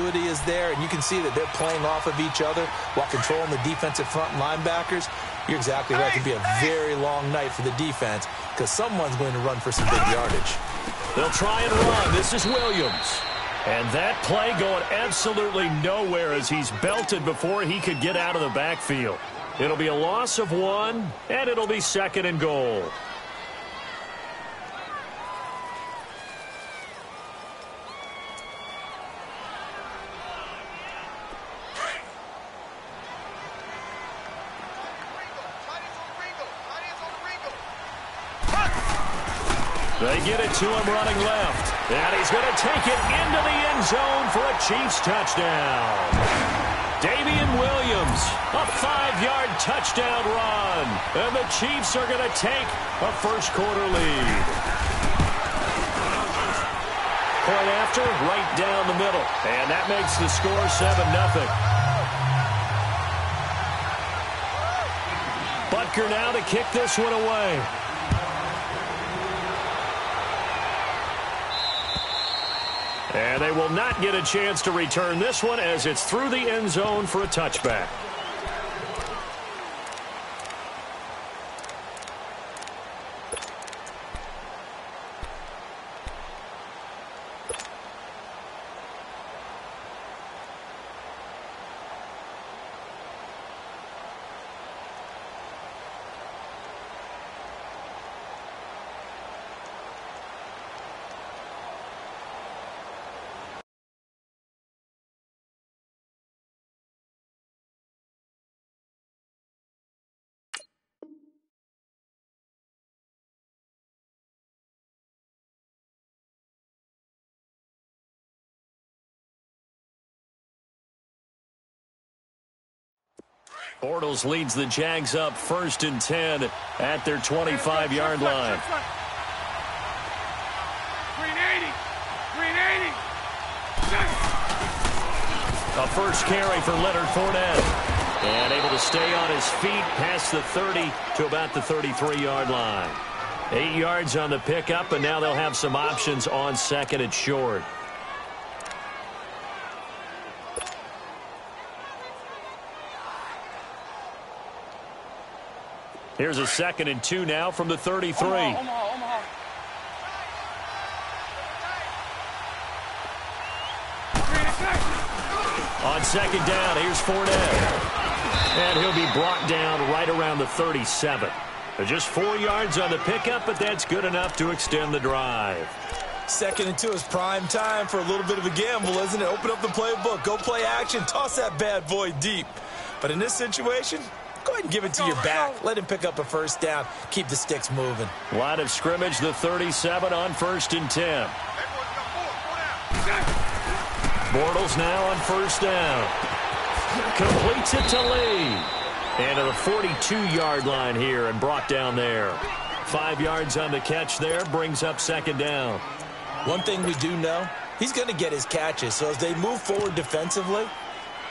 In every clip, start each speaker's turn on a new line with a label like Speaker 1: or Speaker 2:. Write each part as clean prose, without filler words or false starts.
Speaker 1: continuity is there, and you can see that they're playing off of each other while controlling the defensive front and linebackers, you're exactly right. It could be a very long night for the defense because someone's going to run for some big yardage.
Speaker 2: They'll try and run. This is Williams. And that play going absolutely nowhere as he's belted before he could get out of the backfield. It'll be a loss of 1, and it'll be 2nd and goal. They get it to him running left. And he's going to take it into the end zone for a Chiefs touchdown. Damian Williams, a 5-yard touchdown run. And the Chiefs are going to take a first-quarter lead. Point after, right down the middle. And that makes the score 7-0. Butker now to kick this one away. And they will not get a chance to return this one as it's through the end zone for a touchback. Bortles leads the Jags up 1st and 10 at their 25-yard line.
Speaker 3: 380.
Speaker 2: A first carry for Leonard Fournette. And able to stay on his feet past the 30 to about the 33-yard line. 8 yards on the pickup, and now they'll have some options on 2nd and short. Here's a 2nd and 2 now from the 33.
Speaker 3: Omaha.
Speaker 2: On 2nd down, here's Fournette. And he'll be brought down right around the 37. Just 4 yards on the pickup, but that's good enough to extend the drive.
Speaker 1: 2nd and 2 is prime time for a little bit of a gamble, isn't it? Open up the playbook, go play action, toss that bad boy deep. But in this situation, go ahead and give it to your back. Let him pick up a first down. Keep the sticks moving.
Speaker 2: Line of scrimmage, the 37 on 1st and 10. Bortles now on 1st down. Completes it to Lee. And to the 42-yard line here and brought down there. 5 yards on the catch there, brings up 2nd down.
Speaker 1: One thing we do know, he's going to get his catches. So as they move forward defensively,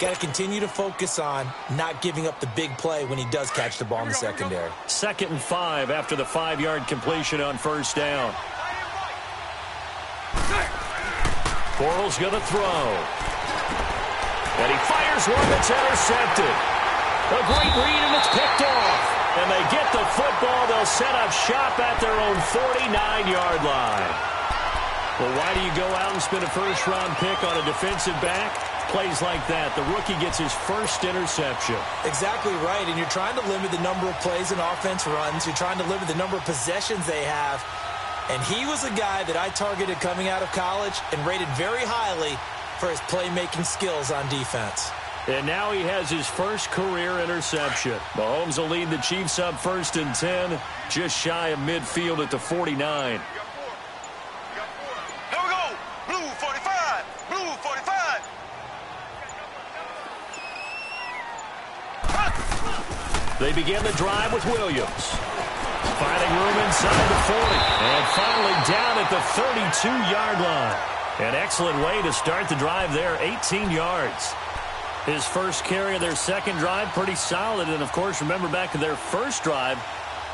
Speaker 1: got to continue to focus on not giving up the big play when he does catch the ball in the secondary.
Speaker 2: 2nd and 5 after the 5-yard completion on 1st down. Bortles going to throw. And he fires one that's intercepted. A great read, and it's picked off. And they get the football. They'll set up shop at their own 49-yard line. Well, why do you go out and spend a first-round pick on a defensive back? Plays like that. The rookie gets his first interception.
Speaker 1: Exactly right, and you're trying to limit the number of plays and offense runs. You're trying to limit the number of possessions they have. And he was a guy that I targeted coming out of college and rated very highly for his playmaking skills on defense.
Speaker 2: And now he has his first career interception. Mahomes will lead the Chiefs up 1st and 10, just shy of midfield at the 49.
Speaker 3: Here we go. Blue 45. Blue 45.
Speaker 2: They begin the drive with Williams. Finding room inside the 40. And finally down at the 32-yard line. An excellent way to start the drive there, 18 yards. His first carry of their second drive, pretty solid. And, of course, remember back to their first drive,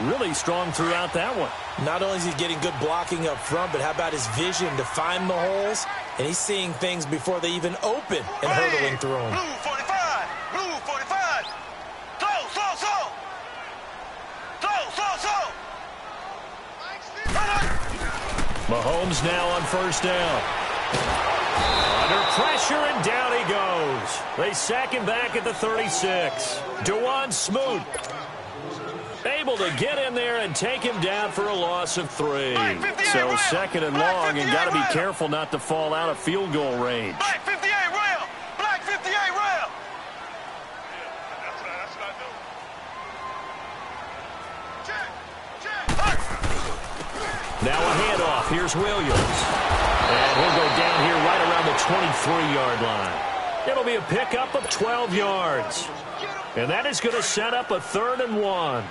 Speaker 2: really strong throughout that one.
Speaker 1: Not only is he getting good blocking up front, but how about his vision to find the holes? And he's seeing things before they even open and hurdling through them.
Speaker 3: Blue 45. Blue 45. Slow.
Speaker 2: Mahomes now on first down. Under pressure, and down he goes. They sack him back at the 36. Dewan Smoot able to get in there and take him down for a loss of 3. So second and long, and got to be careful not to fall out of field goal range.
Speaker 3: Black 58 rail. Black 58 rail.
Speaker 2: Now a handoff. Here's Williams. And he'll go down here right around the 23-yard line. It'll be a pickup of 12 yards. And that is going to set up a 3rd and 1.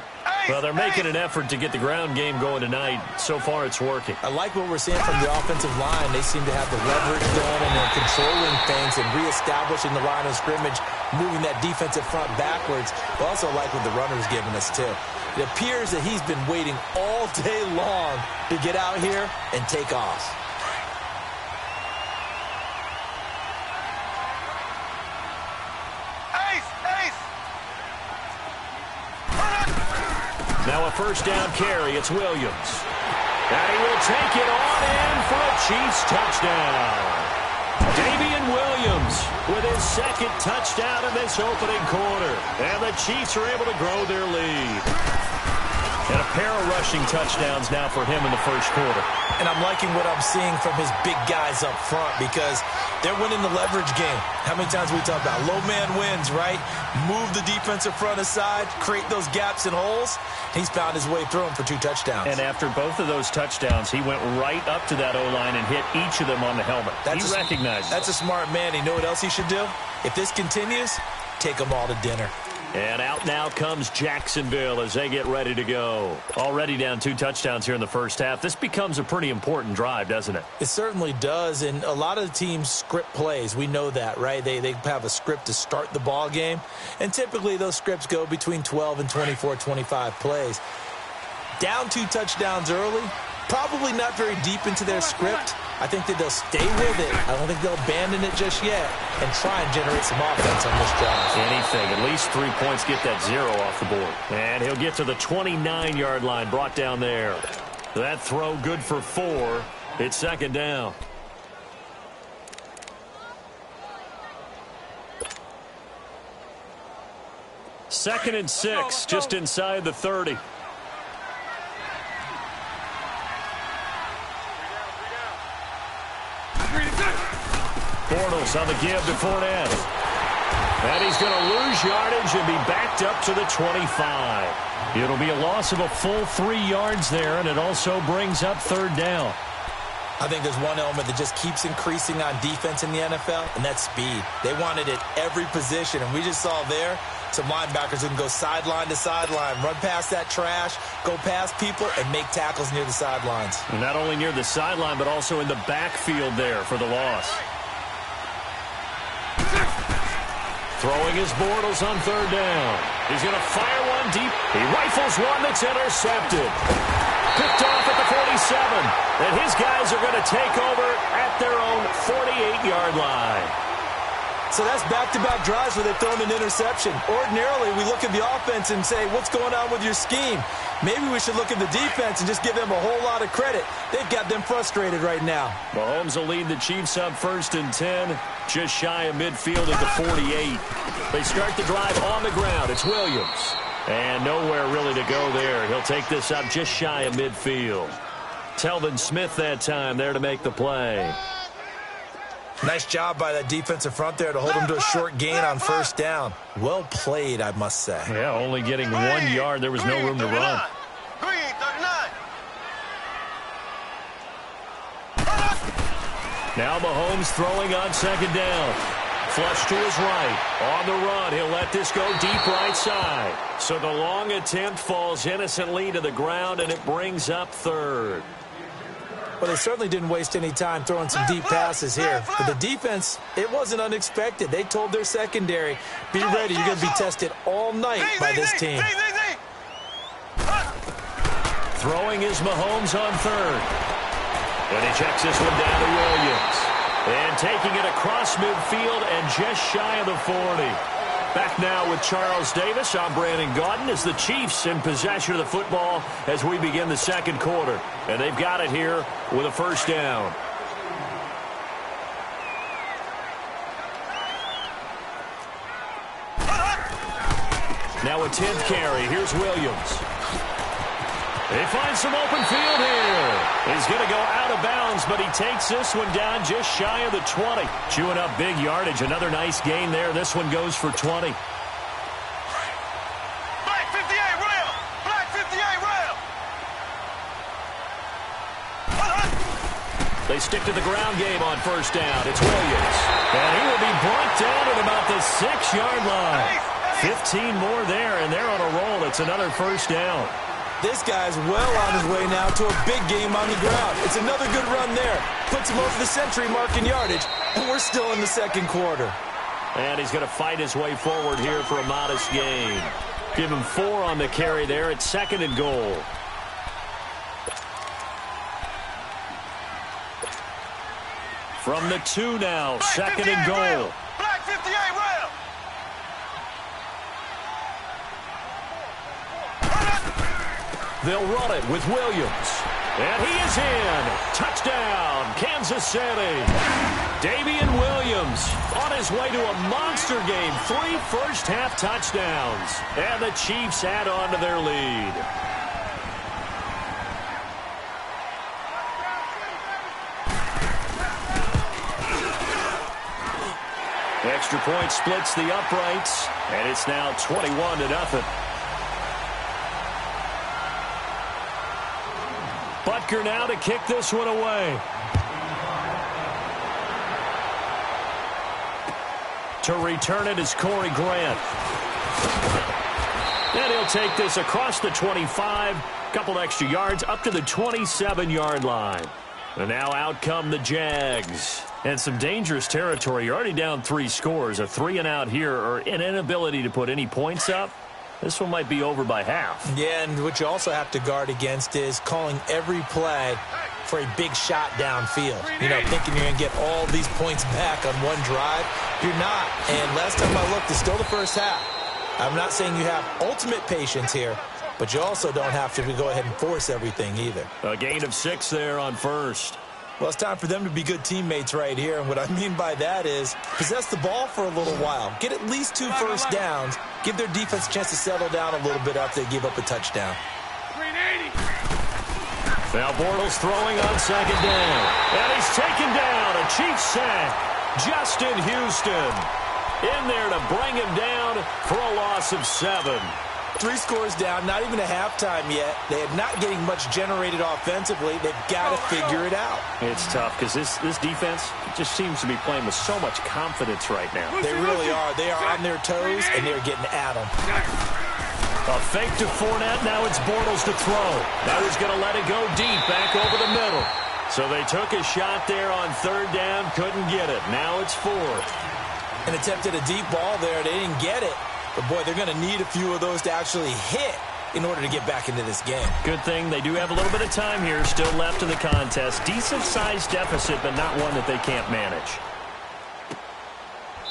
Speaker 2: Well, they're making an effort to get the ground game going tonight. So far, it's working.
Speaker 1: I like what we're seeing from the offensive line. They seem to have the leverage going, and they're controlling things and reestablishing the line of scrimmage, moving that defensive front backwards. But also like what the runner's giving us, too. It appears that he's been waiting all day long to get out here and take off.
Speaker 2: Now a first down carry. It's Williams. And he will take it on in for a Chiefs touchdown. Damian Williams with his second touchdown in this opening quarter. And the Chiefs are able to grow their lead. And a pair of rushing touchdowns now for him in the first quarter.
Speaker 1: And I'm liking what I'm seeing from his big guys up front because they're winning the leverage game. How many times we talk about low man wins, right? Move the defensive front aside, create those gaps and holes. He's found his way through them for 2 touchdowns.
Speaker 2: And after both of those touchdowns, he went right up to that O-line and hit each of them on the helmet. He recognizes
Speaker 1: That's a smart man. You know what else he should do? If this continues, take them all to dinner.
Speaker 2: And out now comes Jacksonville as they get ready to go. Already down 2 touchdowns here in the first half. This becomes a pretty important drive, doesn't it?
Speaker 1: It certainly does, and a lot of the teams script plays. We know that, right? They have a script to start the ball game, and typically those scripts go between 12 and 24, 25 plays. Down 2 touchdowns early, probably not very deep into their script. I think that they'll stay with it. I don't think they'll abandon it just yet and try and generate some offense on this drive.
Speaker 2: Anything. At least 3 points, get that 0 off the board. And he'll get to the 29-yard line, brought down there. That throw good for 4. It's second down. Second and 6, just inside the 30. Bortles on the give to Fournette. And he's going to lose yardage and be backed up to the 25. It'll be a loss of a full 3 yards there, and it also brings up 3rd down.
Speaker 1: I think there's one element that just keeps increasing on defense in the NFL, and that's speed. They want it at every position, and we just saw there some linebackers who can go sideline to sideline, run past that trash, go past people, and make tackles near the sidelines.
Speaker 2: And not only near the sideline, but also in the backfield there for the loss. Throwing his Bortles on 3rd down. He's going to fire one deep. He rifles one that's intercepted. Picked off at the 47. And his guys are going to take over at their own 48-yard line.
Speaker 1: So that's back-to-back drives where they've thrown an interception. Ordinarily, we look at the offense and say, what's going on with your scheme? Maybe we should look at the defense and just give them a whole lot of credit. They've got them frustrated right now.
Speaker 2: Mahomes will lead the Chiefs up 1st and 10, just shy of midfield at the 48. They start the drive on the ground. It's Williams. And nowhere really to go there. He'll take this up just shy of midfield. Telvin Smith that time there to make the play.
Speaker 1: Nice job by that defensive front there to hold him to a short gain on 1st down. Well played, I must say.
Speaker 2: Yeah, only getting 1 yard. There was no room to run.
Speaker 3: Green 39.
Speaker 2: Now Mahomes throwing on 2nd down. Flush to his right. On the run, he'll let this go deep right side. So the long attempt falls innocently to the ground, and it brings up 3rd.
Speaker 1: Well, they certainly didn't waste any time throwing some deep passes here. But the defense, it wasn't unexpected. They told their secondary, be ready. You're going to be tested all night by this team.
Speaker 2: Throwing is Mahomes on third. And he checks this one down to Williams. And taking it across midfield and just shy of the 40. Back now with Charles Davis. I'm Brandon Gaudin as the Chiefs in possession of the football as we begin the second quarter. And they've got it here with a first down. Now a 10th carry. Here's Williams. They find some open field here. He's going to go out of bounds, but he takes this one down just shy of the 20. Chewing up big yardage. Another nice gain there. This one goes for 20.
Speaker 3: Black 58 rail. Black 58 rail.
Speaker 2: They stick to the ground game on first down. It's Williams. And he will be brought down at about the 6-yard line. 15 more there, and they're on a roll. It's another first down.
Speaker 1: This guy's well on his way now to a big game on the ground. It's another good run there. Puts him over the century mark in yardage, and we're still in the second quarter.
Speaker 2: And he's going to fight his way forward here for a modest gain. Give him 4 on the carry there at 2nd and goal. From the 2 now, 2nd and goal.
Speaker 3: Black 58 rail.
Speaker 2: They'll run it with Williams. And he is in. Touchdown, Kansas City. Damian Williams on his way to a monster game. 3 first-half touchdowns. And the Chiefs add on to their lead. Extra point splits the uprights. And it's now 21-0. Butker now to kick this one away. To return it is Corey Grant. And he'll take this across the 25. Couple extra yards up to the 27-yard line. And now out come the Jags. And some dangerous territory. You're already down 3 scores. A 3-and-out here or an inability to put any points up. This one might be over by half.
Speaker 1: Yeah, and what you also have to guard against is calling every play for a big shot downfield. You know, thinking you're going to get all these points back on one drive. You're not. And last time I looked, it's still the first half. I'm not saying you have ultimate patience here, but you also don't have to go ahead and force everything either.
Speaker 2: A gain of 6 there on first.
Speaker 1: Well, it's time for them to be good teammates right here. And what I mean by that is possess the ball for a little while. Get at least 2 first downs. Give their defense a chance to settle down a little bit after they give up a touchdown.
Speaker 2: Now Bortles throwing on 2nd down. And he's taken down. A Chiefs sack. Justin Houston in there to bring him down for a loss of 7.
Speaker 1: 3 scores down, not even a halftime yet. They're not getting much generated offensively. They've got to figure it out.
Speaker 2: It's tough because this defense just seems to be playing with so much confidence right now.
Speaker 1: They really are. They are on their toes, and they're getting at them.
Speaker 2: A fake to Fournette. Now it's Bortles to throw. Now he's going to let it go deep back over the middle. So they took a shot there on 3rd down. Couldn't get it. Now it's 4th.
Speaker 1: And attempted a deep ball there. They didn't get it. But, boy, they're going to need a few of those to actually hit in order to get back into this game.
Speaker 2: Good thing they do have a little bit of time here still left in the contest. Decent-sized deficit, but not one that they can't manage.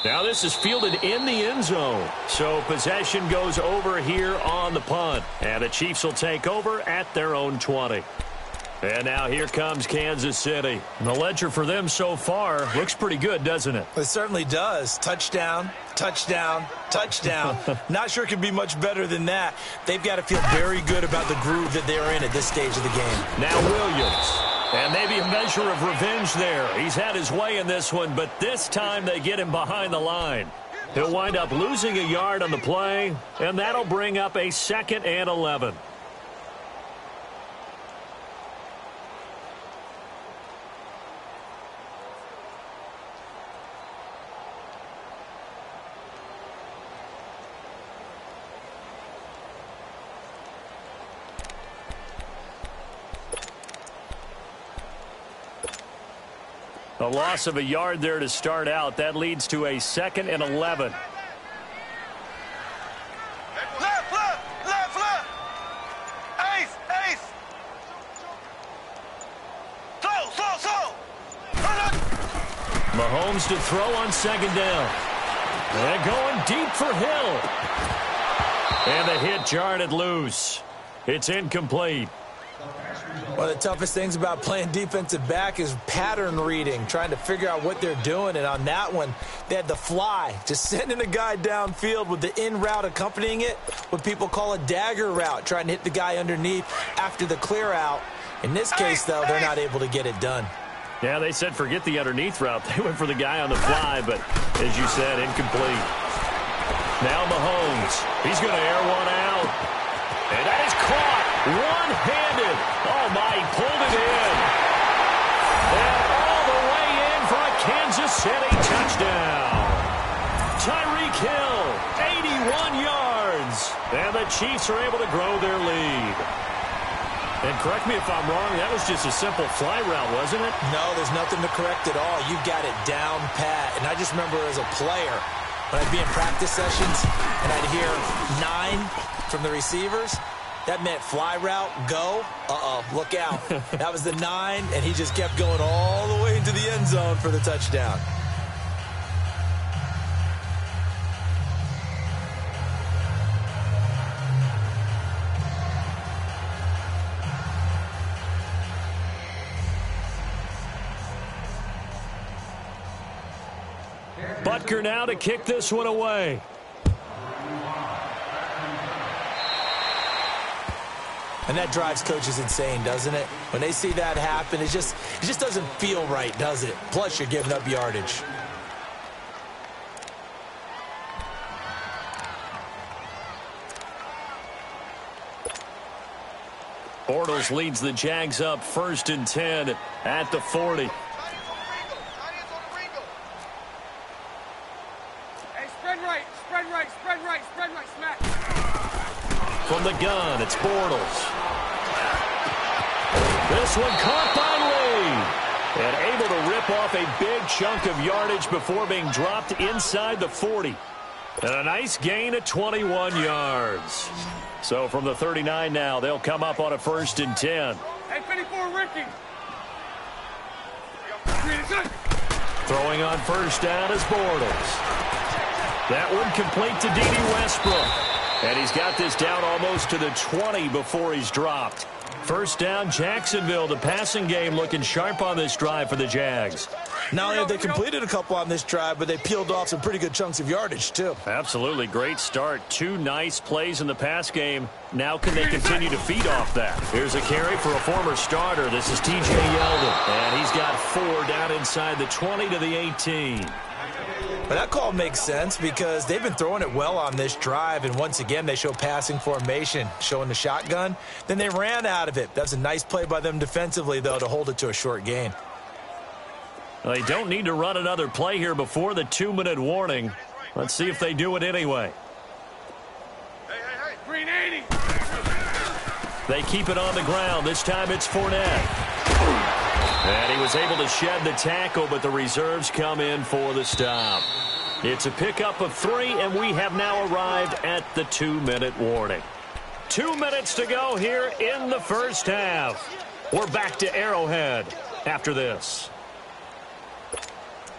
Speaker 2: Now this is fielded in the end zone. So possession goes over here on the punt. And the Chiefs will take over at their own 20. And now here comes Kansas City. And the ledger for them so far looks pretty good, doesn't it?
Speaker 1: It certainly does. Touchdown, touchdown, touchdown. Not sure it could be much better than that. They've got to feel very good about the groove that they're in at this stage of the game.
Speaker 2: Now Williams. And maybe a measure of revenge there. He's had his way in this one, but this time they get him behind the line. He'll wind up losing a yard on the play, and that'll bring up a 2nd and 11. A loss of a yard there to start out. That leads to a 2nd and 11.
Speaker 3: Left. Ace.
Speaker 2: Mahomes to throw on second down. And going deep for Hill. And the hit jarred it loose. It's incomplete.
Speaker 1: One of the toughest things about playing defensive back is pattern reading, trying to figure out what they're doing. And on that one, they had the fly, just sending a guy downfield with the in route accompanying it, what people call a dagger route, trying to hit the guy underneath after the clear out. In this case, though, they're not able to get it done.
Speaker 2: Yeah, they said forget the underneath route. They went for the guy on the fly, but as you said, incomplete. Now Mahomes. He's going to air one out. And that is caught one-handed. Oh, my, he pulled it in. And all the way in for a Kansas City touchdown. Tyreek Hill, 81 yards. And the Chiefs are able to grow their lead. And correct me if I'm wrong, that was just a simple fly route, wasn't it?
Speaker 1: No, there's nothing to correct at all. You got it down pat. And I just remember as a player, when I'd be in practice sessions and I'd hear 9 from the receivers, that meant fly route, go. Uh-oh, look out. That was the 9, and he just kept going all the way into the end zone for the touchdown.
Speaker 2: Butker now to kick this one away.
Speaker 1: And that drives coaches insane, doesn't it? When they see that happen, it just doesn't feel right, does it? Plus, you're giving up yardage.
Speaker 2: Bortles leads the Jags up 1st and 10 at the 40. From the gun, it's Bortles. This one caught by Lee. And able to rip off a big chunk of yardage before being dropped inside the 40. And a nice gain of 21 yards. So from the 39 now, they'll come up on a 1st and 10.
Speaker 3: Hey, 54, Ricky.
Speaker 2: Throwing on 1st down is Bortles. That one complete to D.D. Westbrook. And he's got this down almost to the 20 before he's dropped. 1st down, Jacksonville. The passing game looking sharp on this drive for the Jags.
Speaker 1: Not only have they completed a couple on this drive, but they peeled off some pretty good chunks of yardage, too.
Speaker 2: Absolutely. Great start. 2 nice plays in the pass game. Now can they continue to feed off that? Here's a carry for a former starter. This is T.J. Yeldon. And he's got 4 down inside the 20 to the 18.
Speaker 1: But that call makes sense because they've been throwing it well on this drive, and once again they show passing formation, showing the shotgun. Then they ran out of it. That's a nice play by them defensively, though, to hold it to a short gain.
Speaker 2: Well, they don't need to run another play here before the 2-minute warning. Let's see if they do it anyway.
Speaker 3: Hey, green 80.
Speaker 2: They keep it on the ground. This time it's Fournette. And he was able to shed the tackle, but the reserves come in for the stop. It's a pickup of 3, and we have now arrived at the 2-minute warning. 2 minutes to go here in the 1st half. We're back to Arrowhead after this.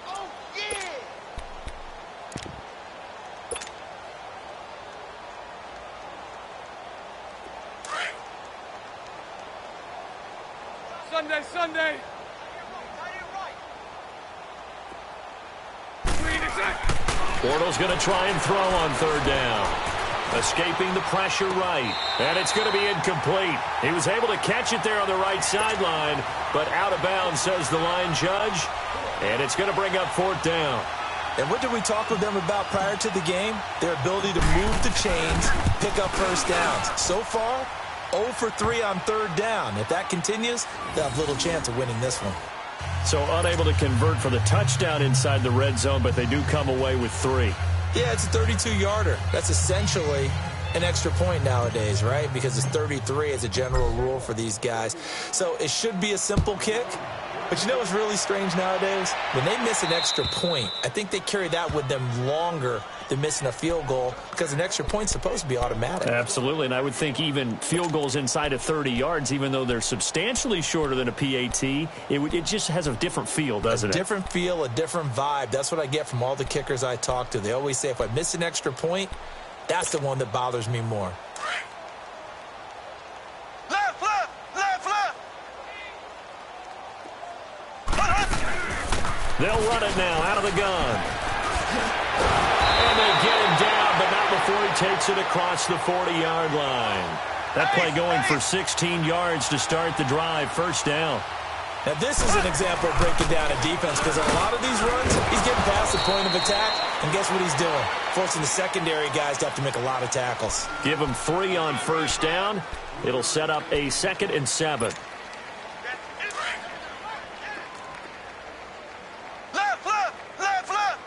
Speaker 3: Oh, yeah. Sunday.
Speaker 2: Bortles going to try and throw on 3rd down. Escaping the pressure right. And it's going to be incomplete. He was able to catch it there on the right sideline, but out of bounds, says the line judge. And it's going to bring up 4th down.
Speaker 1: And what did we talk with them about prior to the game? Their ability to move the chains, pick up 1st downs. So far, 0 for 3 on 3rd down. If that continues, they'll have little chance of winning this one.
Speaker 2: So unable to convert for the touchdown inside the red zone, but they do come away with 3.
Speaker 1: Yeah, it's a 32-yarder. That's essentially an extra point nowadays, right? Because it's 33 as a general rule for these guys. So it should be a simple kick. But you know what's really strange nowadays? When they miss an extra point, I think they carry that with them longer than missing a field goal because an extra point's supposed to be automatic.
Speaker 2: Absolutely, and I would think even field goals inside of 30 yards, even though they're substantially shorter than a PAT, it just has a different feel, doesn't it?
Speaker 1: A different feel, a different vibe. That's what I get from all the kickers I talk to. They always say if I miss an extra point, that's the one that bothers me more.
Speaker 3: Left, left, left, left.
Speaker 2: They'll run it now out of the gun. And they get him down, but not before he takes it across the 40-yard line. That play going for 16 yards to start the drive. First down.
Speaker 1: Now, this is an example of breaking down a defense because on a lot of these runs, he's getting past the point of attack, and guess what he's doing? Forcing the secondary guys to have to make a lot of tackles.
Speaker 2: Give him 3 on first down. It'll set up a 2nd and 7.
Speaker 3: Left, left, left, left.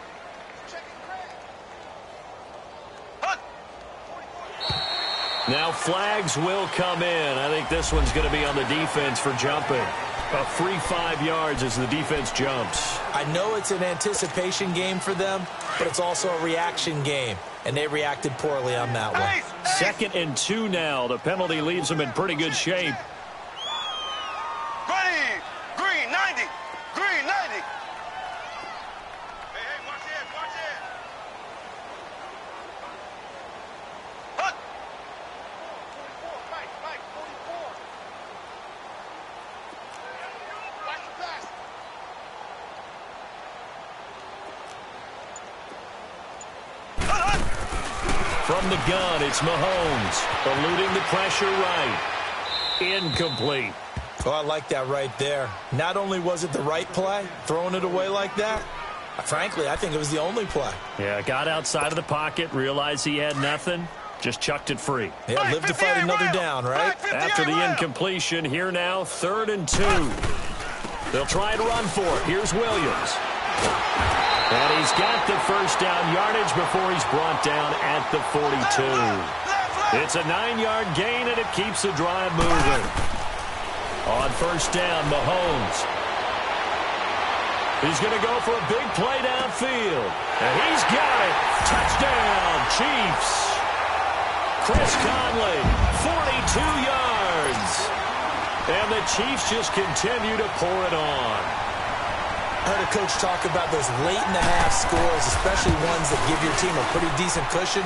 Speaker 2: Now flags will come in. I think this one's going to be on the defense for jumping. About 3-5 yards as the defense jumps.
Speaker 1: I know it's an anticipation game for them, but it's also a reaction game, and they reacted poorly on that one.
Speaker 2: 2nd and 2 now. The penalty leaves them in pretty good shape.
Speaker 3: Ready. Green 90. Green 90. Hey, watch it, watch it. Hut. 44, Mike, 44. Watch the pass.
Speaker 2: From the gun, it's Mahomes. Eluding the pressure right. Incomplete.
Speaker 1: Oh, I like that right there. Not only was it the right play, throwing it away like that, frankly, I think it was the only play.
Speaker 2: Yeah, got outside of the pocket, realized he had nothing, just chucked it free.
Speaker 1: Yeah, live to fight another down, right?
Speaker 2: After the incompletion, here now, 3rd and 2. They'll try and run for it. Here's Williams. And he's got the first down yardage before he's brought down at the 42. It's a 9-yard gain, and it keeps the drive moving. On first down, Mahomes. He's going to go for a big play downfield. And he's got it. Touchdown, Chiefs. Chris Conley, 42 yards. And the Chiefs just continue to pour it on.
Speaker 1: I heard a coach talk about those late-in-the-half scores, especially ones that give your team a pretty decent cushion.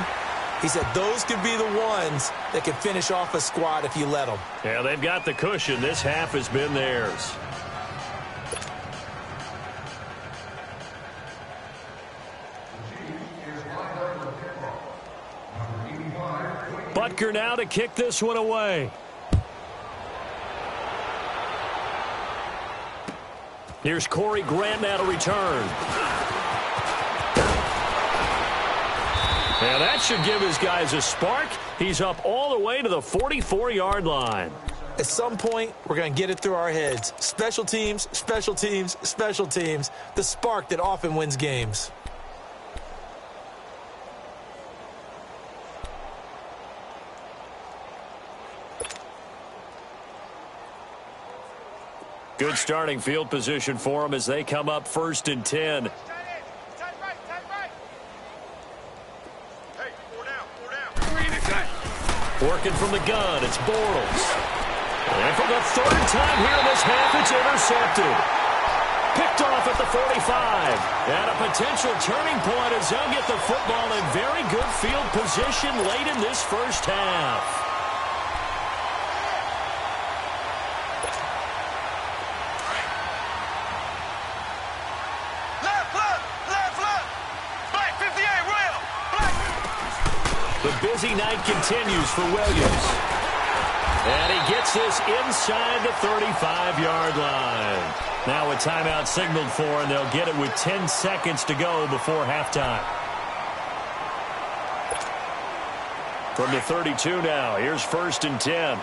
Speaker 1: He said those could be the ones that can finish off a squad if you let them.
Speaker 2: Yeah, they've got the cushion. This half has been theirs. Butker now to kick this one away. Here's Corey Grant now to return. And that should give his guys a spark. He's up all the way to the 44-yard line.
Speaker 1: At some point, we're going to get it through our heads. Special teams, special teams, special teams. The spark that often wins games.
Speaker 2: Good starting field position for them as they come up 1st and 10. Working from the gun, it's Bortles. And for the 3rd time here in this half, it's intercepted. Picked off at the 45. And a potential turning point as they'll get the football in very good field position late in this first half. The busy night continues for Williams. And he gets this inside the 35-yard line. Now a timeout signaled for, and they'll get it with 10 seconds to go before halftime. From the 32 now, here's 1st and 10.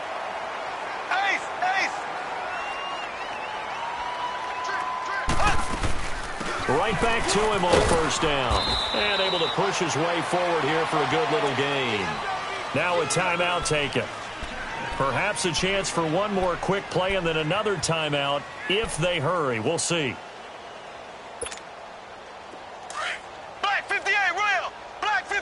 Speaker 2: Right back to him on 1st down. And able to push his way forward here for a good little gain. Now a timeout taken. Perhaps a chance for one more quick play and then another timeout if they hurry. We'll see.
Speaker 3: Black 58, Will! Black 58!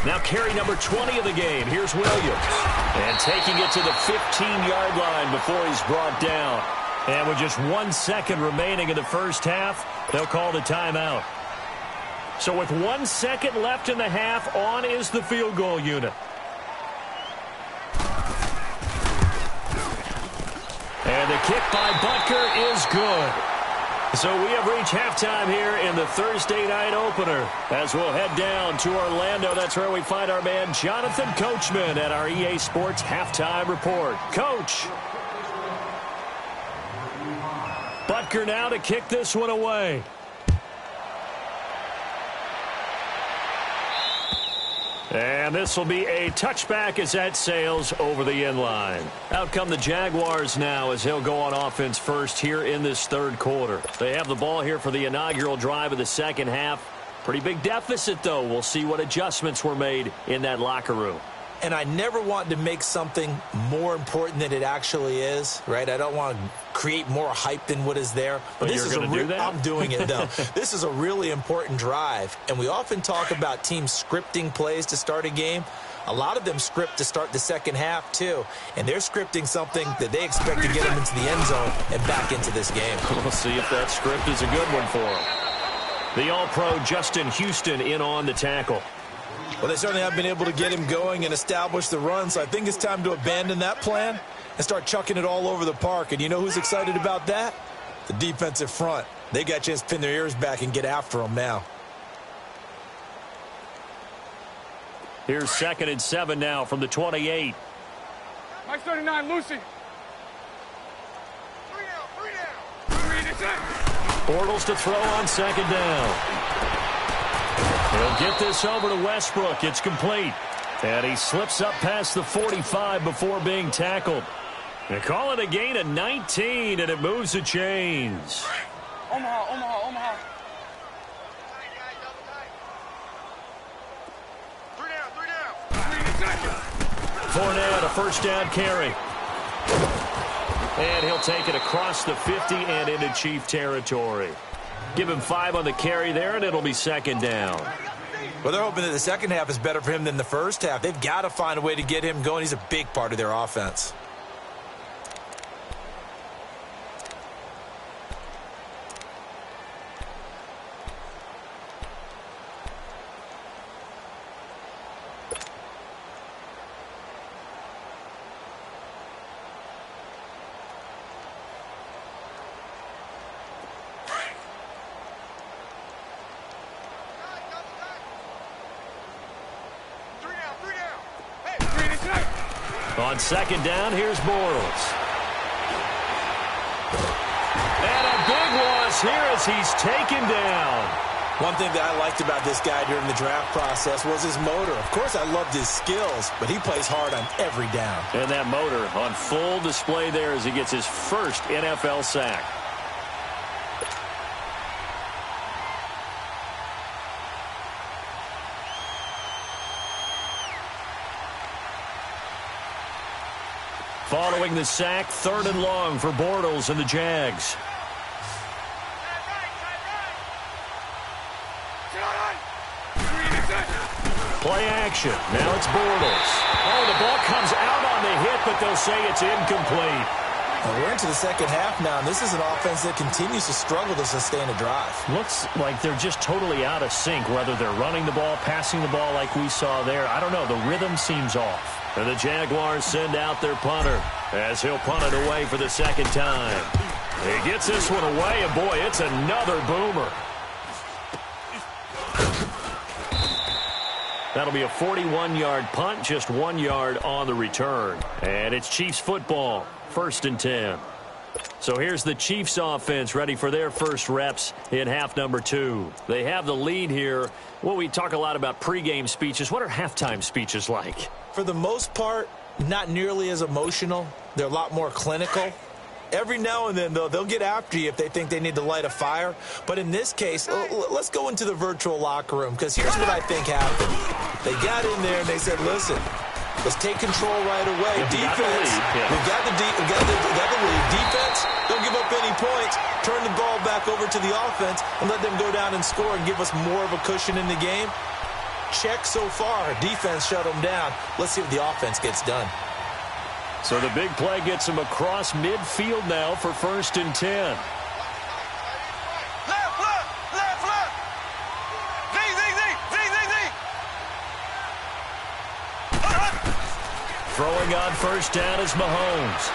Speaker 2: Now carry number 20 of the game. Here's Williams. And taking it to the 15-yard line before he's brought down. And with just 1 second remaining in the first half, they'll call the timeout. So with 1 second left in the half, on is the field goal unit. And the kick by Butker is good. So we have reached halftime here in the Thursday night opener. As we'll head down to Orlando, that's where we find our man Jonathan Coachman at our EA Sports Halftime Report. Coach. Butker now to kick this one away. And this will be a touchback as that sails over the end line. Out come the Jaguars now as he'll go on offense first here in this third quarter. They have the ball here for the inaugural drive of the second half. Pretty big deficit, though. We'll see what adjustments were made in that locker room.
Speaker 1: And I never want to make something more important than it actually is, right? I don't want to create more hype than what is there.
Speaker 2: But this you're going to do that?
Speaker 1: I'm doing it, though. This is a really important drive. And we often talk about teams scripting plays to start a game. A lot of them script to start the second half, too. And they're scripting something that they expect to get them into the end zone and back into this game.
Speaker 2: We'll see if that script is a good one for them. The All-Pro Justin Houston in on the tackle.
Speaker 1: Well, they certainly have been able to get him going and establish the run, so I think it's time to abandon that plan and start chucking it all over the park. And you know who's excited about that? The defensive front. They got a chance to pin their ears back and get after him now.
Speaker 2: Here's 2nd and 7 now from the 28.
Speaker 4: Mike 39, Lucy.
Speaker 2: Bortles to throw on 2nd down. He'll get this over to Westbrook. It's complete. And he slips up past the 45 before being tackled. They call it a gain of 19, and it moves the chains.
Speaker 4: Omaha. Three down.
Speaker 2: Fournette, a first down carry. And he'll take it across the 50 and into Chief territory. Give him 5 on the carry there, and it'll be 2nd down.
Speaker 1: Well, they're hoping that the second half is better for him than the first half. They've got to find a way to get him going. He's a big part of their offense.
Speaker 2: On 2nd down, here's Bortles. And a big loss here as he's taken down.
Speaker 1: One thing that I liked about this guy during the draft process was his motor. Of course, I loved his skills, but he plays hard on every down.
Speaker 2: And that motor on full display there as he gets his first NFL sack. Following the sack, 3rd and long for Bortles and the Jags. Play action. Now it's Bortles. Oh, the ball comes out on the hit, but they'll say it's incomplete.
Speaker 1: Well, we're into the second half now, and this is an offense that continues to struggle to sustain a drive.
Speaker 2: Looks like they're just totally out of sync, whether they're running the ball, passing the ball like we saw there. I don't know. The rhythm seems off. And the Jaguars send out their punter as he'll punt it away for the 2nd time. He gets this one away, and boy, it's another boomer. That'll be a 41-yard punt, just 1 yard on the return. And it's Chiefs football, 1st and 10. So here's the Chiefs offense ready for their first reps in half number 2. They have the lead here. Well, we talk a lot about pregame speeches. What are halftime speeches like?
Speaker 1: For the most part, not nearly as emotional. They're a lot more clinical. Every now and then, though, they'll get after you if they think they need to light a fire. But in this case, let's go into the virtual locker room, because here's what I think happened. They got in there and they said, listen, let's take control right away. Defense, we've got the lead. Defense, don't give up any points. Turn the ball back over to the offense and let them go down and score and give us more of a cushion in the game. check so far. Her defense shut them down. Let's see what the offense gets done.
Speaker 2: So the big play gets him across midfield now for 1st and 10. Throwing on 1st down is Mahomes.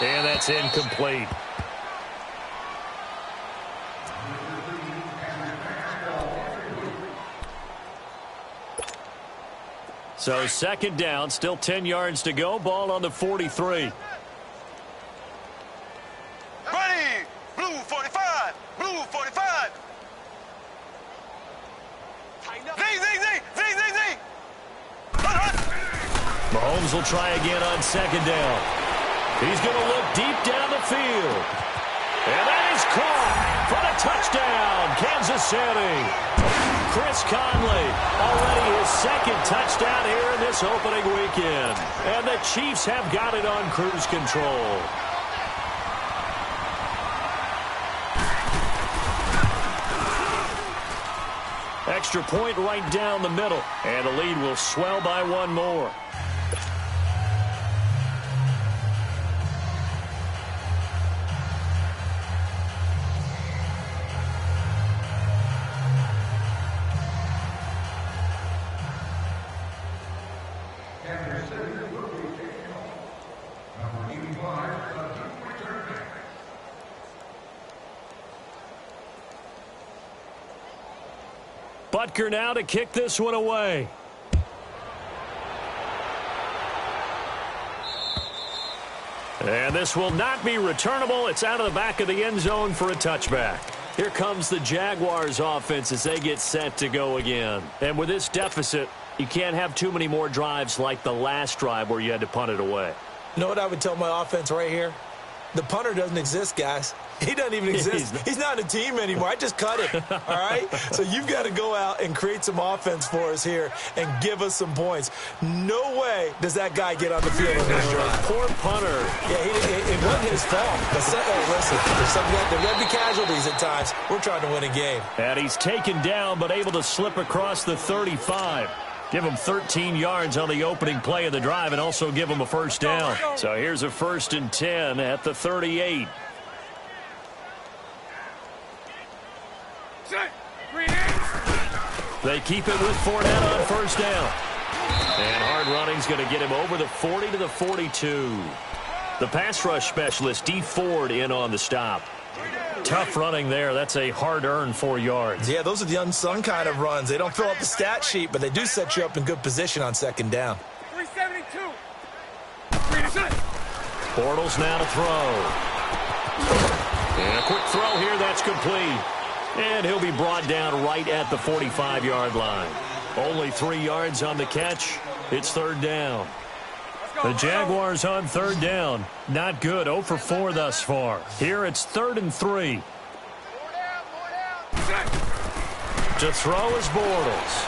Speaker 2: And that's incomplete. So 2nd down, still 10 yards to go. Ball on the 43.
Speaker 3: Ready! Blue 45! Blue 45! Z!
Speaker 2: Mahomes will try again on 2nd down. He's going to look deep down the field. And that is caught for the touchdown, Kansas City. Chris Conley, already his 2nd touchdown here in this opening weekend. And the Chiefs have got it on cruise control. Extra point right down the middle. And the lead will swell by one more. Butker now to kick this one away. And this will not be returnable. It's out of the back of the end zone for a touchback. Here comes the Jaguars offense as they get set to go again. And with this deficit, you can't have too many more drives like the last drive where you had to punt it away.
Speaker 1: You know what I would tell my offense right here? The punter doesn't exist, guys. He doesn't even exist. He's not a team anymore. I just cut him, all right? So you've got to go out and create some offense for us here and give us some points. No way does that guy get on the field on this drive.
Speaker 2: Poor punter.
Speaker 1: Yeah, it wasn't his fault. But listen, there may be casualties at times. We're trying to win a game.
Speaker 2: And he's taken down but able to slip across the 35. Give him 13 yards on the opening play of the drive and also give him a 1st down. So here's a 1st and 10 at the 38. They keep it with Fournette on 1st down. And hard running's going to get him over the 40 to the 42. The pass rush specialist, D. Ford, in on the stop. Tough running there. That's a hard-earned 4 yards.
Speaker 1: Yeah, those are the unsung kind of runs. They don't fill up the stat sheet, but they do set you up in good position on 2nd down.
Speaker 4: 372.
Speaker 2: Bortles now to throw. And a quick throw here. That's complete. And he'll be brought down right at the 45-yard line. Only 3 yards on the catch. It's 3rd down. The Jaguars on 3rd down. Not good. 0 for 4 thus far. Here it's 3rd and 3. To throw is Bortles.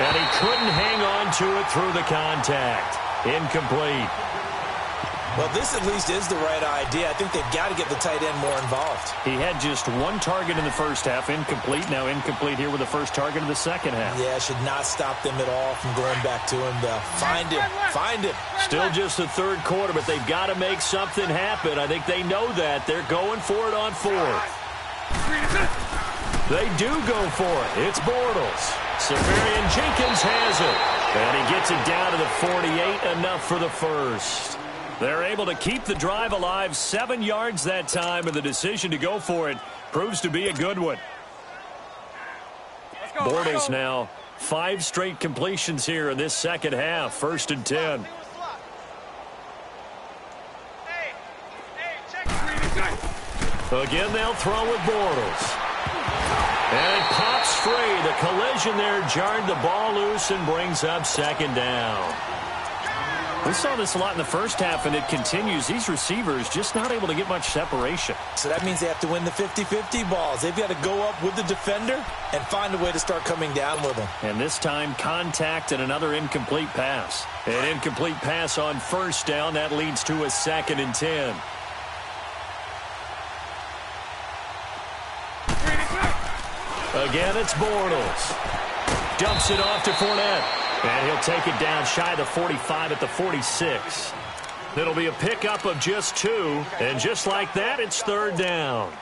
Speaker 2: And he couldn't hang on to it through the contact. Incomplete.
Speaker 1: Well, this at least is the right idea. I think they've got to get the tight end more involved.
Speaker 2: He had just 1 target in the first half. Incomplete. Now incomplete here with the first target of the second half.
Speaker 1: Yeah, should not stop them at all from going back to him. Find him. Find him.
Speaker 2: Still just the 3rd quarter, but they've got to make something happen. I think they know that. They're going for it on 4th. They do go for it. It's Bortles. Severian Jenkins has it. And he gets it down to the 48. Enough for the 1st. They're able to keep the drive alive. 7 yards that time, and the decision to go for it proves to be a good one. Bortles now 5 straight completions here in this second half. 1st and 10. Again, they'll throw with Bortles. And it pops free. The collision there jarred the ball loose and brings up 2nd down. We saw this a lot in the first half, and it continues. These receivers just not able to get much separation.
Speaker 1: So that means they have to win the 50-50 balls. They've got to go up with the defender and find a way to start coming down with them.
Speaker 2: And this time, contact and another incomplete pass. An incomplete pass on 1st down. That leads to a 2nd and 10. Again, it's Bortles. Dumps it off to Fournette. And he'll take it down shy of the 45 at the 46. It'll be a pickup of just 2. And just like that, it's third down.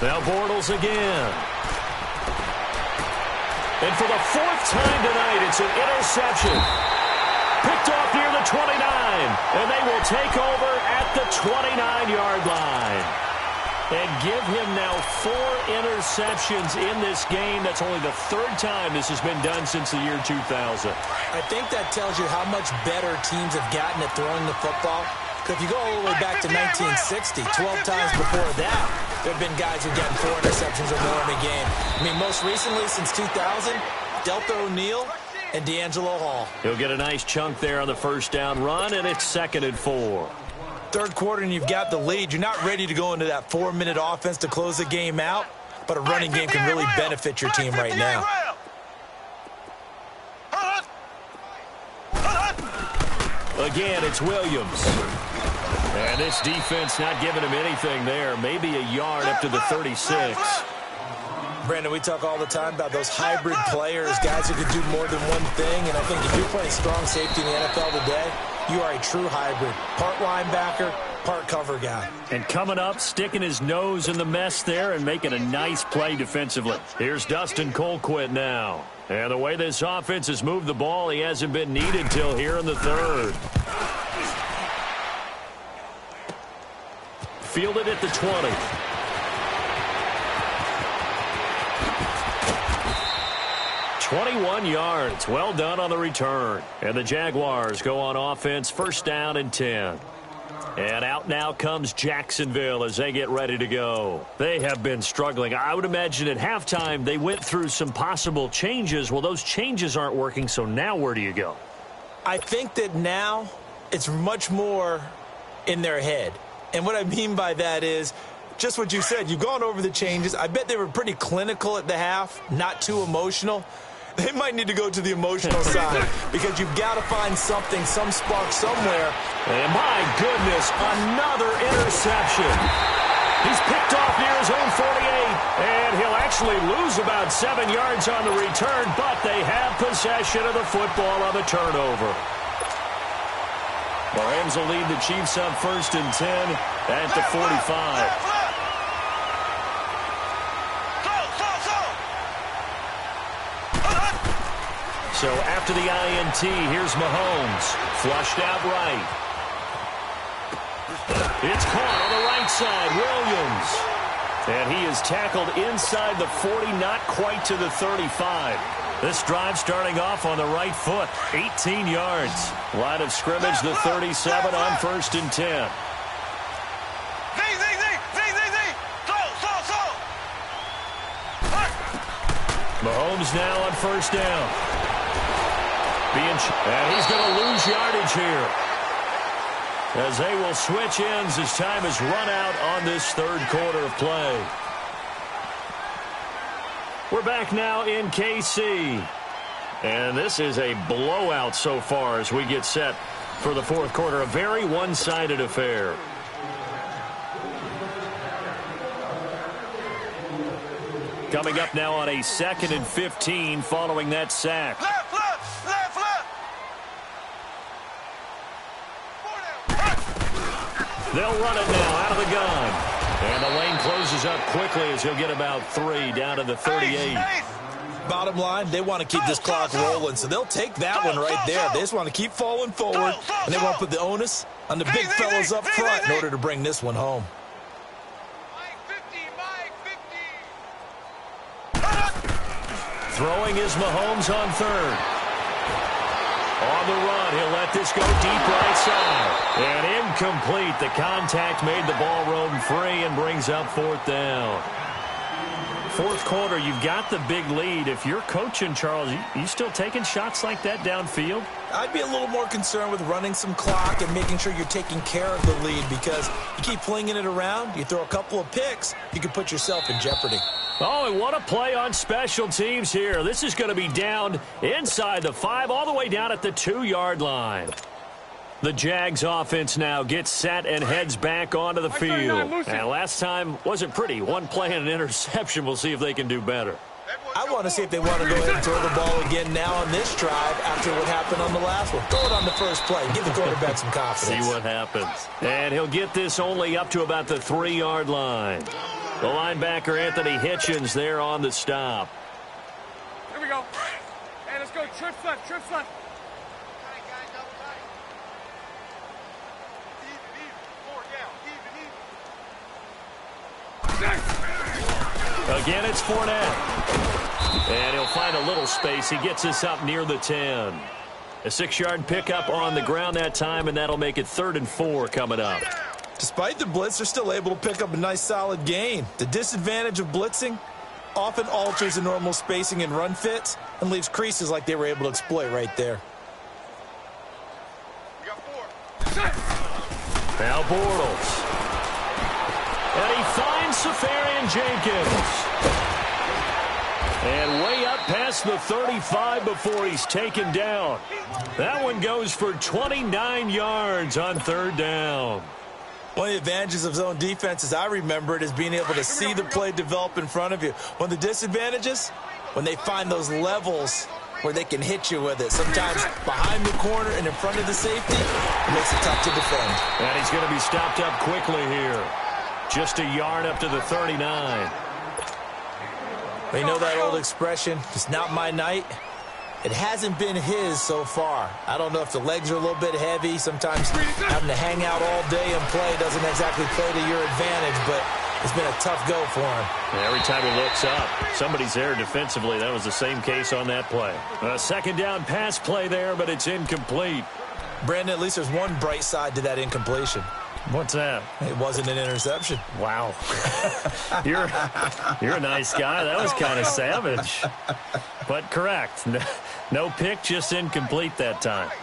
Speaker 2: Now Bortles again. And for the 4th time tonight, it's an interception. Picked off near the 29. And they will take over at the 29-yard line. And give him now 4 interceptions in this game. That's only the 3rd time this has been done since the year 2000.
Speaker 1: I think that tells you how much better teams have gotten at throwing the football. Because if you go all the way back to 1960, 12 times before that, there have been guys who've gotten 4 interceptions or more in a game. I mean, most recently, since 2000, Delta O'Neal and D'Angelo Hall.
Speaker 2: He'll get a nice chunk there on the first down run, and it's 2nd and 4.
Speaker 1: Third quarter, and you've got the lead. You're not ready to go into that 4-minute offense to close the game out, but a running game can really benefit your team right now.
Speaker 2: Again, it's Williams. And this defense not giving him anything there. Maybe a yard up to the 36.
Speaker 1: Brandon, we talk all the time about those hybrid players, guys who can do more than one thing. And I think if you're playing strong safety in the NFL today, you are a true hybrid. Part linebacker, part cover guy.
Speaker 2: And coming up, sticking his nose in the mess there and making a nice play defensively. Here's Dustin Colquitt now. And the way this offense has moved the ball, he hasn't been needed till here in the 3rd. Fielded at the 20. "21 yards. Well done on the return. And the Jaguars go on offense, first down and 10. And out now comes Jacksonville as they get ready to go. They have been struggling. I would imagine at halftime they went through some possible changes. Well, those changes aren't working, so now where do you go?
Speaker 1: I think that now it's much more in their head. And what I mean by that is just what you said. You've gone over the changes. I bet they were pretty clinical at the half, not too emotional. They might need to go to the emotional side because you've got to find something, some spark somewhere.
Speaker 2: And my goodness, another interception. He's picked off near his own 48, and he'll actually lose about 7 yards on the return, but they have possession of the football on the turnover. The Rams will lead the Chiefs on 1st and 10 at the 45. So after the INT, here's Mahomes. Flushed out right. It's caught on the right side. Williams. And he is tackled inside the 40, not quite to the 35. This drive starting off on the right foot. 18 yards. Line of scrimmage, the 37 on 1st and 10. Mahomes now on first down. And he's going to lose yardage here, as they will switch ends as time has run out on this 3rd quarter of play. We're back now in KC. And this is a blowout so far as we get set for the 4th quarter. A very one-sided affair. Coming up now on a 2nd and 15 following that sack. They'll run it now out of the gun. And the lane closes up quickly as he'll get about 3 down to the 38.
Speaker 1: Bottom line, they want to keep this clock rolling, so they'll take that one right there. They just want to keep falling forward, and they want to put the onus on the big fellas up front in order to bring this one home.
Speaker 2: Throwing is Mahomes on 3rd. On the run, he'll let this go deep right side. And incomplete. The contact made the ball roam free and brings up 4th down. 4th quarter, you've got the big lead. If you're coaching, Charles, you still taking shots like that downfield?
Speaker 1: I'd be a little more concerned with running some clock and making sure you're taking care of the lead, because you keep flinging it around, you throw a couple of picks, you can put yourself in jeopardy.
Speaker 2: Oh, and what a play on special teams here. This is going to be down inside the 5, all the way down at the 2-yard line. The Jags offense now gets set and heads back onto the field. And last time wasn't pretty. One play and an interception. We'll see if they can do better.
Speaker 1: I want to see if they want to go ahead and throw the ball again now on this drive after what happened on the last one. Throw it on the first play. Give the quarterback some confidence.
Speaker 2: See what happens. And he'll get this only up to about the 3-yard line. The linebacker, Anthony Hitchens, there on the stop.
Speaker 4: Here we go. Hey, let's go. Trips left, trips left.
Speaker 2: Again, it's Fournette. And he'll find a little space. He gets us up near the 10. A 6-yard pickup on the ground that time, and that'll make it 3rd and 4 coming up.
Speaker 1: Despite the blitz, they're still able to pick up a nice solid gain. The disadvantage of blitzing often alters the normal spacing and run fits and leaves creases like they were able to exploit right there.
Speaker 2: Now Bortles. And he finds Safarian Jenkins. And way up past the 35 before he's taken down. That one goes for 29 yards on 3rd down.
Speaker 1: One of the advantages of zone defense, as I remember it, is being able to see the play develop in front of you. One of the disadvantages, when they find those levels where they can hit you with it. Sometimes behind the corner and in front of the safety, it makes it tough to defend.
Speaker 2: And he's going to be stopped up quickly here. Just a yard up to the 39.
Speaker 1: You know that old expression, it's not my night? It hasn't been his so far. I don't know if the legs are a little bit heavy. Sometimes having to hang out all day and play doesn't exactly play to your advantage, but it's been a tough go for him.
Speaker 2: And every time he looks up, somebody's there defensively. That was the same case on that play. A 2nd down pass play there, but it's incomplete.
Speaker 1: Brandon, at least there's one bright side to that incompletion.
Speaker 2: What's that?
Speaker 1: It wasn't an interception.
Speaker 2: Wow. You're a nice guy. That was kind of savage. But correct. No pick, just incomplete that time.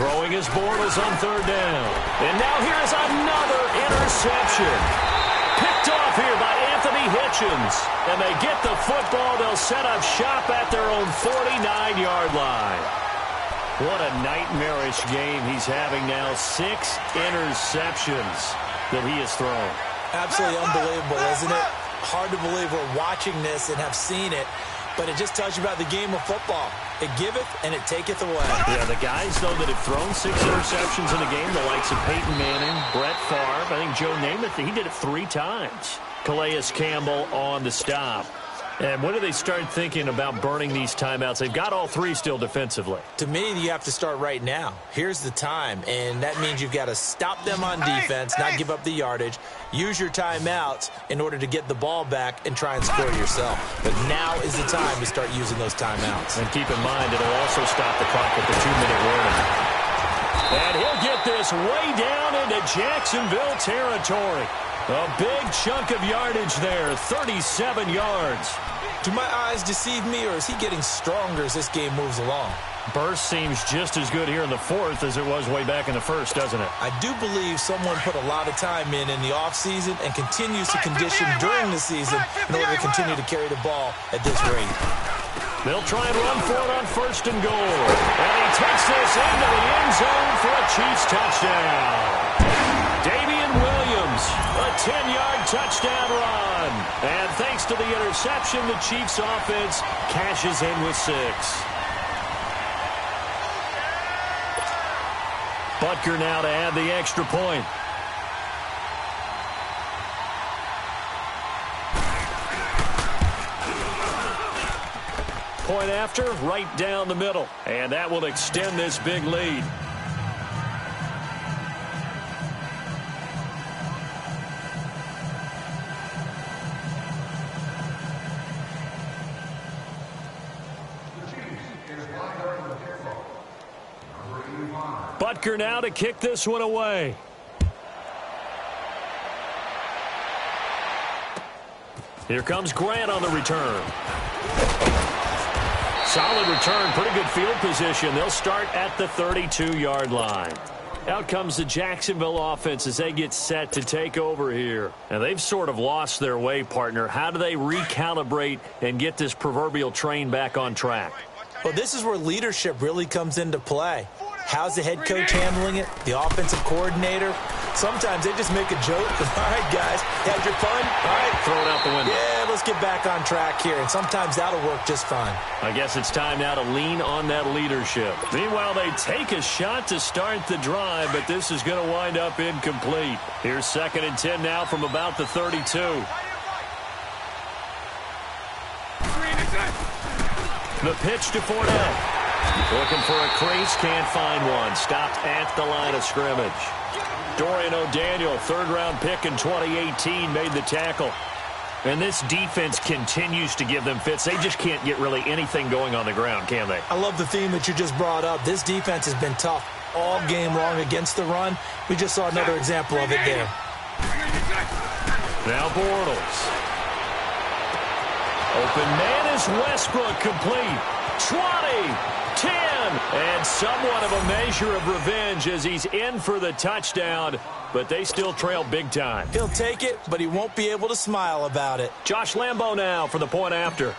Speaker 2: Throwing his Bortles on 3rd down. And now here's another interception. Picked off here by Anthony Hitchens. And they get the football. They'll set up shop at their own 49-yard line. What a nightmarish game he's having now. 6 interceptions that he has thrown.
Speaker 1: Absolutely unbelievable, isn't it? Hard to believe we're watching this and have seen it, but it just tells you about the game of football. It giveth and it taketh away.
Speaker 2: Yeah, the guys, though, that have thrown 6 interceptions in a game, the likes of Peyton Manning, Brett Favre, I think Joe Namath, he did it 3 times. Calais Campbell on the stop. And when do they start thinking about burning these timeouts? They've got all 3 still defensively.
Speaker 1: To me, you have to start right now. Here's the time, and that means you've got to stop them on defense, not give up the yardage, use your timeouts in order to get the ball back and try and score yourself. But now is the time to start using those timeouts.
Speaker 2: And keep in mind, it'll also stop the clock at the 2-minute warning. And he'll get this way down into Jacksonville territory. A big chunk of yardage there, 37 yards.
Speaker 1: Do my eyes deceive me, or is he getting stronger as this game moves along?
Speaker 2: Burst seems just as good here in the 4th as it was way back in the 1st, doesn't it?
Speaker 1: I do believe someone put a lot of time in the offseason and continues to condition during the season in order to continue to carry the ball at this rate.
Speaker 2: They'll try and run for it on 1st and goal. And he takes this into the end zone for a Chiefs touchdown. Damian Williams, a 10-yard touchdown run. And thanks to the interception, the Chiefs offense cashes in with 6. Butker now to add the extra point. Point after, right down the middle. And that will extend this big lead. Butker now to kick this one away. Here comes Grant on the return. Solid return, pretty good field position. They'll start at the 32-yard line. Out comes the Jacksonville offense as they get set to take over here. And they've sort of lost their way, partner. How do they recalibrate and get this proverbial train back on track?
Speaker 1: Well, this is where leadership really comes into play. How's the head coach handling it? The offensive coordinator? Sometimes they just make a joke. All right, guys, had your fun? All right.
Speaker 2: Throw it out the window.
Speaker 1: Yeah, let's get back on track here. And sometimes that'll work just fine.
Speaker 2: I guess it's time now to lean on that leadership. Meanwhile, they take a shot to start the drive, but this is going to wind up incomplete. Here's 2nd and 10 now from about the 32. The pitch to Fournette. Looking for a crease, can't find one. Stopped at the line of scrimmage. Dorian O'Daniel, 3rd-round pick in 2018, made the tackle. And this defense continues to give them fits. They just can't get really anything going on the ground, can they?
Speaker 1: I love the theme that you just brought up. This defense has been tough all game long against the run. We just saw another example of it there.
Speaker 2: Now Bortles. Open man is Westbrook, complete. 20, 10, and somewhat of a measure of revenge as he's in for the touchdown, but they still trail big time.
Speaker 1: He'll take it, but he won't be able to smile about it.
Speaker 2: Josh Lambo now for the point after.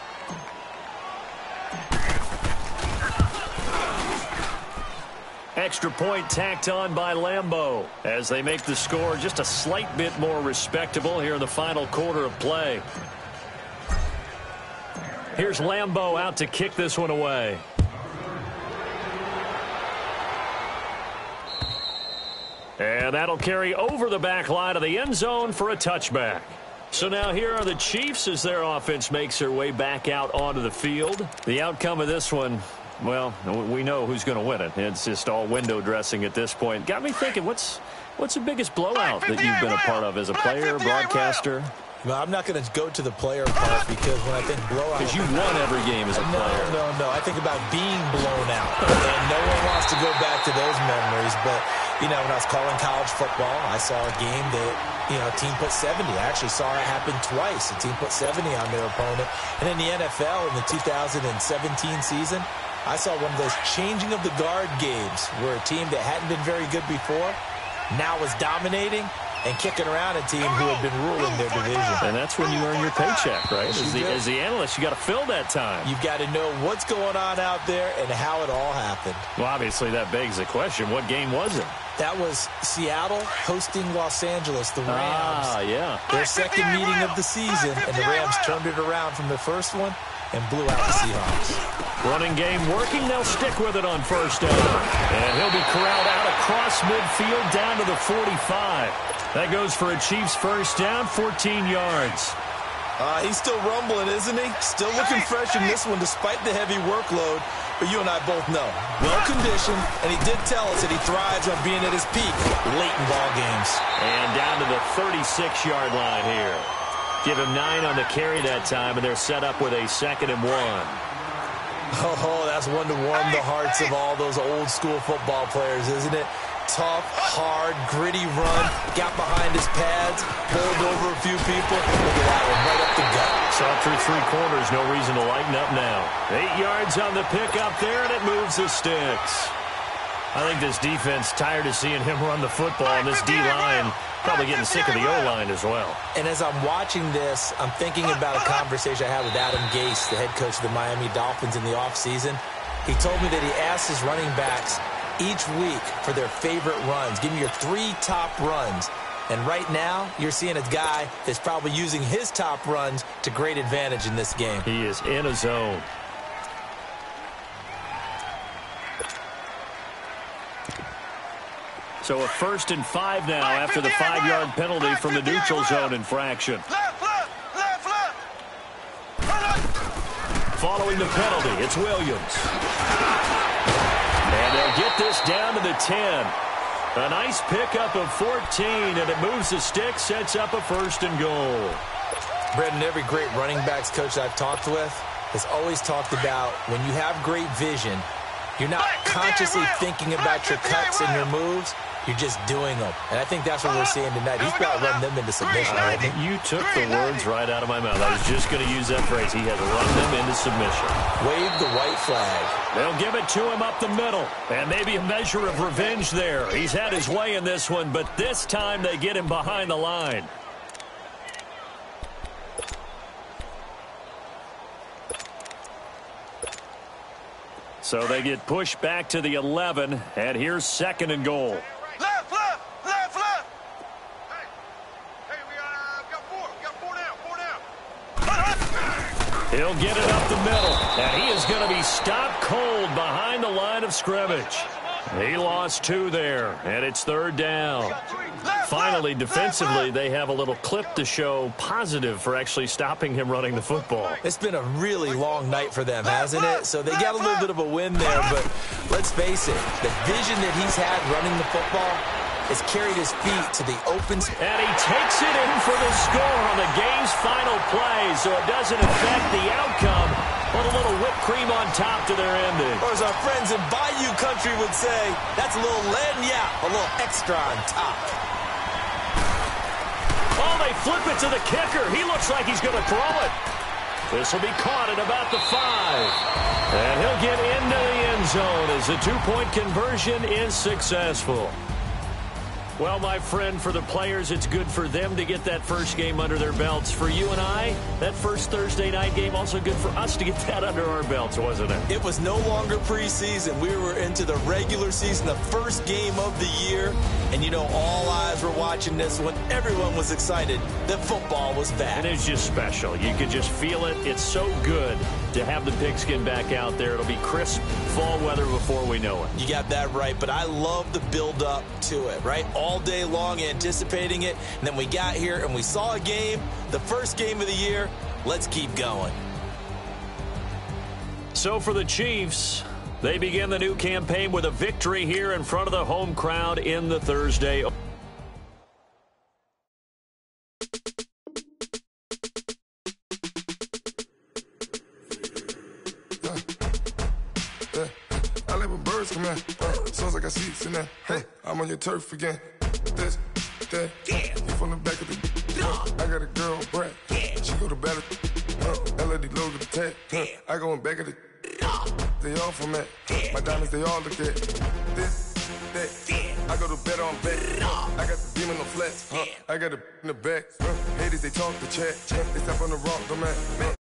Speaker 2: Extra point tacked on by Lambo as they make the score just a slight bit more respectable here in the final quarter of play. Here's Lambo out to kick this one away. And that'll carry over the back line of the end zone for a touchback. So now here are the Chiefs as their offense makes their way back out onto the field. The outcome of this one, well, we know who's going to win it. It's just all window dressing at this point. Got me thinking, what's the biggest blowout that you've been a part of as a player, broadcaster?
Speaker 1: Well, I'm not going to go to the player part because when I think blowout...
Speaker 2: Because you won every game as a player.
Speaker 1: No. I think about being blown out. And no one wants to go back to those memories. But, you know, when I was calling college football, I saw a game that, you know, a team put 70. I actually saw it happen twice. A team put 70 on their opponent. And in the NFL, in the 2017 season, I saw one of those changing of the guard games where a team that hadn't been very good before now was dominating and kicking around a team who had been ruling their division.
Speaker 2: And that's when you earn your paycheck, right? As the analyst, you got to fill that time.
Speaker 1: You've got to know what's going on out there and how it all happened.
Speaker 2: Well, obviously, that begs the question, what game was it?
Speaker 1: That was Seattle hosting Los Angeles, the Rams.
Speaker 2: Ah, yeah.
Speaker 1: Their second meeting of the season, and the Rams turned it around from the first one and blew out the Seahawks.
Speaker 2: Running game working. They'll stick with it on 1st down. And he'll be corralled out across midfield down to the 45. That goes for a Chiefs 1st down, 14 yards.
Speaker 1: He's still rumbling, isn't he? Still looking fresh in this one despite the heavy workload. But you and I both know, well-conditioned, and he did tell us that he thrives on being at his peak late in ball games.
Speaker 2: And down to the 36-yard line here. Give him 9 on the carry that time, and they're set up with a 2nd and 1.
Speaker 1: Oh, that's one to warm the hearts of all those old-school football players, isn't it? Tough, hard, gritty run, got behind his pads, bowled over a few people. Look at that one, right up the gut.
Speaker 2: Saw through 3 quarters, no reason to lighten up now. 8 yards on the pickup there, and it moves the sticks. I think this defense tired of seeing him run the football, and this D-line probably getting sick of the O-line as well.
Speaker 1: And as I'm watching this, I'm thinking about a conversation I had with Adam Gase, the head coach of the Miami Dolphins in the offseason. He told me that he asked his running backs each week for their favorite runs. Give me your 3 top runs. And right now, you're seeing a guy that's probably using his top runs to great advantage in this game.
Speaker 2: He is in a zone. So a 1st and 5 now after the 5-yard penalty from the neutral zone infraction. Following the penalty, it's Williams. And they'll get this down to the 10. A nice pickup of 14, and it moves the stick, sets up a 1st and goal.
Speaker 1: Brendan, every great running backs coach I've talked with has always talked about when you have great vision, you're not consciously thinking about your cuts and your moves. you're just doing them. And I think that's what we're seeing tonight. He's got to run them into submission.
Speaker 2: You took the words right out of my mouth. I was just going to use that phrase. He has run them into submission.
Speaker 1: Wave the white flag.
Speaker 2: They'll give it to him up the middle. And maybe a measure of revenge there. He's had his way in this one, but this time they get him behind the line. So they get pushed back to the 11, and here's 2nd and goal.
Speaker 3: Left, left, left, left. Hey, we got four down.
Speaker 2: He'll get it up the middle, and he is going to be stopped cold behind the line of scrimmage. He lost 2 there, and it's 3rd down. Finally, defensively, they have a little clip to show positive for actually stopping him running the football.
Speaker 1: It's been a really long night for them, hasn't it? So they got a little bit of a win there, but let's face it, the vision that he's had running the football has carried his feet to the open.
Speaker 2: And he takes it in for the score on the game's final play, so it doesn't affect the outcome, but a little whipped cream on top to their ending.
Speaker 1: Or as our friends in Bayou Country would say, that's a little lagniappe, a little extra on top.
Speaker 2: Oh, they flip it to the kicker. He looks like he's going to throw it. This will be caught at about the 5. And he'll get into the end zone as the 2-point conversion is successful. Well, my friend, for the players, it's good for them to get that first game under their belts. For you and I, that first Thursday night game, also good for us to get that under our belts, wasn't it?
Speaker 1: It was no longer preseason. We were into the regular season, the first game of the year. And, you know, all eyes were watching this when everyone was excited that football was back.
Speaker 2: And it's just special. You could just feel it. It's so good to have the pigskin back out there. It'll be crisp fall weather before we know it.
Speaker 1: You got that right, but I love the build-up to it, right? All day long anticipating it, and then we got here and we saw a game, the first game of the year. Let's keep going.
Speaker 2: So for the Chiefs, they begin the new campaign with a victory here in front of the home crowd in the Thursday.
Speaker 5: I like when birds come in. Sounds like I seats in there. Hey, I'm on your turf again. This, that, you from the back of the. I got a girl, Brett. She go to battle. LED logo the tag. I go in back of the. They all from it. My diamonds, they all look at. This, that. I go to bed on bet. I got the beam in the flex. I got a in the back. Haters, they talk the chat. They step on the rock, the man.